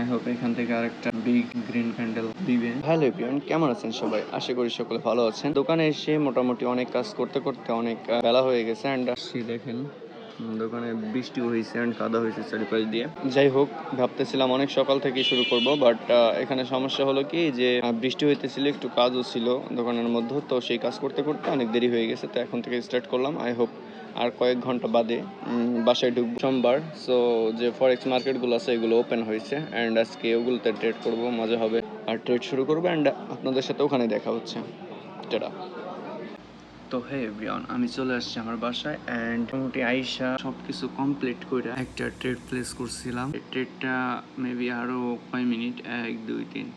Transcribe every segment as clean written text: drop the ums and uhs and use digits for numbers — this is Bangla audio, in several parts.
হোপ এখান থেকে আরেকটা বিগ গ্রিন ক্যান্ডেল দিবে। হ্যালো এভরিওয়ান, কেমন আছেন সবাই? আশা করি সকলে ভালো আছেন। দোকানে এসে মোটামুটি অনেক কাজ করতে করতে অনেক বেলা হয়ে গেছে অ্যান্ড আসছি দেখেন দোকানে বৃষ্টি হয়েছে অ্যান্ড কাদা হয়েছে চারিপাশ দিয়ে। যাই হোক, ভাবতেছিলাম অনেক সকাল থেকে শুরু করব, বাট এখানে সমস্যা হলো কি যে বৃষ্টি হইতেছিল, একটু কাজও ছিল দোকানের মধ্যে, তো সেই কাজ করতে করতে অনেক দেরি হয়ে গেছে। তো এখন থেকে স্টার্ট করলাম। আই হোপ আর কয়েক ঘন্টা বাদে বাসায় ঢুকবো। সোমবার, সো যে ফরেক্স মার্কেটগুলো আছে এগুলো ওপেন হয়েছে অ্যান্ড আজকে ওগুলোতে ট্রেড করব, মজা হবে। আর ট্রেড শুরু করবো অ্যান্ড আপনাদের সাথে ওখানে দেখা হচ্ছে। টাটা। তো হে এভরিওয়ান, আমি চলে আসছি আমার বাসায় অ্যান্ড মোটামুটি আইসা সব কিছু কমপ্লিট করে একটা ট্রেড প্লেস করছিলাম। ট্রেডটা মেবি আরও কয় মিনিট, 1 2 3।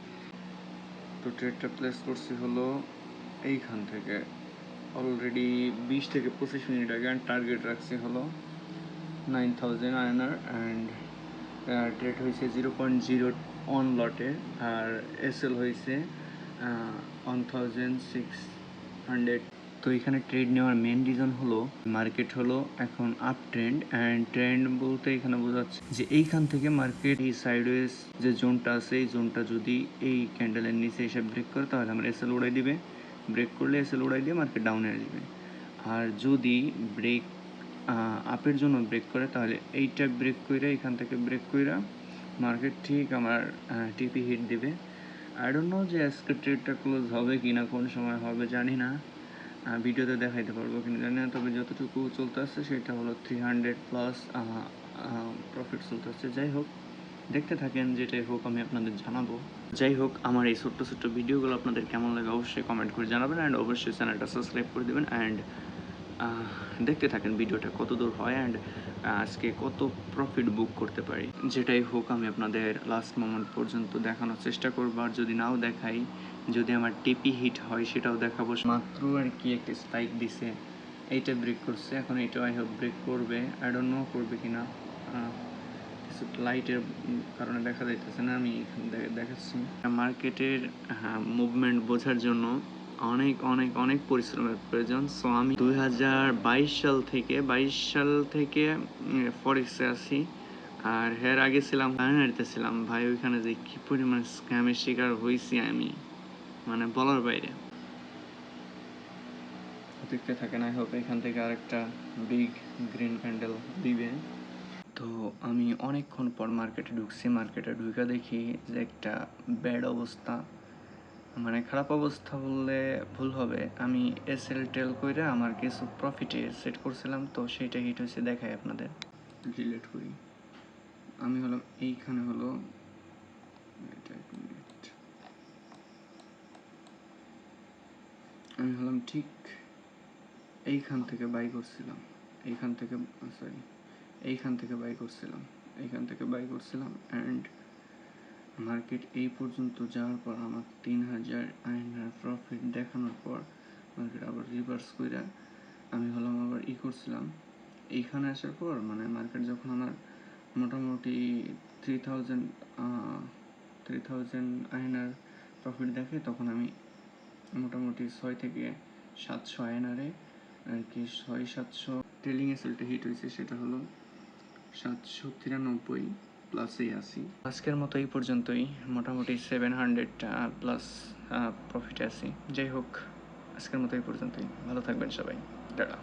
তো ট্রেডটা প্লেস করছি হলো এইখান থেকে অলরেডি 20 থেকে 25 মিনিট আগে অ্যান্ড টার্গেট রাখছি হলো 9000 আয়নার অ্যান্ড ট্রেড হয়েছে 0.01 লটে আর এসএল হয়েছে 1600। তো এখানে ট্রেড নেওয়ার মেন রিজন হলো মার্কেট হলো এখন আপ ট্রেন্ড অ্যান্ড ট্রেন্ড বলতে এখানে বোঝাচ্ছে যে এইখান থেকে মার্কেট এই সাইডওয়েজ যে জোনটা আছে এই জোনটা যদি এই ক্যান্ডেলের নিচে এসে ব্রেক করে তাহলে আমার এসএল উড়াই দিবে, ব্রেক করলে এসএল উড়াই দিয়ে মার্কেট ডাউনে আসবে। আর যদি ব্রেক আপের জন্য ব্রেক করে তাহলে এইটা ব্রেক করে এখান থেকে ব্রেক কইরা মার্কেট ঠিক আমার টিপি হিট দিবে। আই ডোন্ট নো যে আজকে ট্রেডটা ক্লোজ হবে কি না, কোন সময় হবে জানি না, ভিডিওতে দেখাইতে পারবো কিনা জানি না, তবে যতটুকু চলতে আসছে সেটা হলো 300 প্লাস প্রফিট চলতে আসছে। যাই হোক, দেখতে থাকেন, যেটাই হোক আমি আপনাদের জানাবো। যাই হোক, আমার এই ছোট্ট ছোট্ট ভিডিওগুলো আপনাদের কেমন লাগে অবশ্যই কমেন্ট করে জানাবেন অ্যান্ড অবশ্যই চ্যানেলটা সাবস্ক্রাইব করে দেবেন অ্যান্ড দেখতে থাকেন ভিডিওটা কত দূর হয় অ্যান্ড আজকে কত প্রফিট বুক করতে পারি। যেটাই হোক আমি আপনাদের লাস্ট মোমেন্ট পর্যন্ত দেখানোর চেষ্টা করবো, আর যদি নাও দেখাই, যদি আমার টিপি হিট হয় সেটাও দেখাবো। মাত্র আর কি একটা স্পাইক দিছে, এইটা ব্রেক করছে, এখন এইটাও আই হোপ ব্রেক করবে, আই ডোন্ট নো করবে কিনা, কিছু লাইটের কারণে দেখা যাইতেছে না। আমি দেখাচ্ছি মার্কেটের মুভমেন্ট বোঝার জন্য অনেক অনেক অনেক পরিশ্রমের প্রয়োজন। সো আমি 22 সাল থেকে ফরেক্সে আছি আর এর আগে ছিলাম বাইনারিতে ছিলাম। ভাই ওইখানে যে কি পরিমাণ স্ক্যামের শিকার হয়েছি আমি, মানে বলার বাইরে। দেখতে থাকেন, আই হোপ এখান থেকে আরেকটা বিগ গ্রিন ক্যান্ডেল দিবে। তো আমি অনেকক্ষণ পর মার্কেটে ঢুকছি, মার্কেটে ঢুকে দেখি যে একটা ব্যাড অবস্থা, মানে খারাপ অবস্থা বললে ভুল হবে। আমি এসএল টেল কইরা আমার কিছু প্রফিটে সেট করছিলাম, তো সেইটা হিট হয়েছে, দেখাই আপনাদের। ডিলিট করি। আমি হলাম এইখানে হলো, আমি হলাম ঠিক এইখান থেকে বাই করছিলাম, এইখান থেকে সরি এইখান থেকে বাই করছিলাম, এইখান থেকে বাই করছিলাম অ্যান্ড মার্কেট এই পর্যন্ত যাওয়ার পর আমার 3000 আইনার প্রফিট দেখানোর পর মার্কেট আবার রিভার্স কইরা আমি হলাম আবার করছিলাম। এইখানে আসার পর মানে মার্কেট যখন আমার মোটামুটি 3000 আইনার প্রফিট দেখে, তখন আমি মোটামুটি 6 থেকে 700 আইনারে আর কি 600-700 ট্রেলিং এসএলটা হিট হয়েছে, সেটা হলো 793 প্লাসে আসি। আজকের মতো এই পর্যন্তই, মোটামুটি 700 প্লাস প্রফিটে আসি। যাই হোক, আজকের মতো এই পর্যন্তই, ভালো থাকবেন সবাই, টাটা।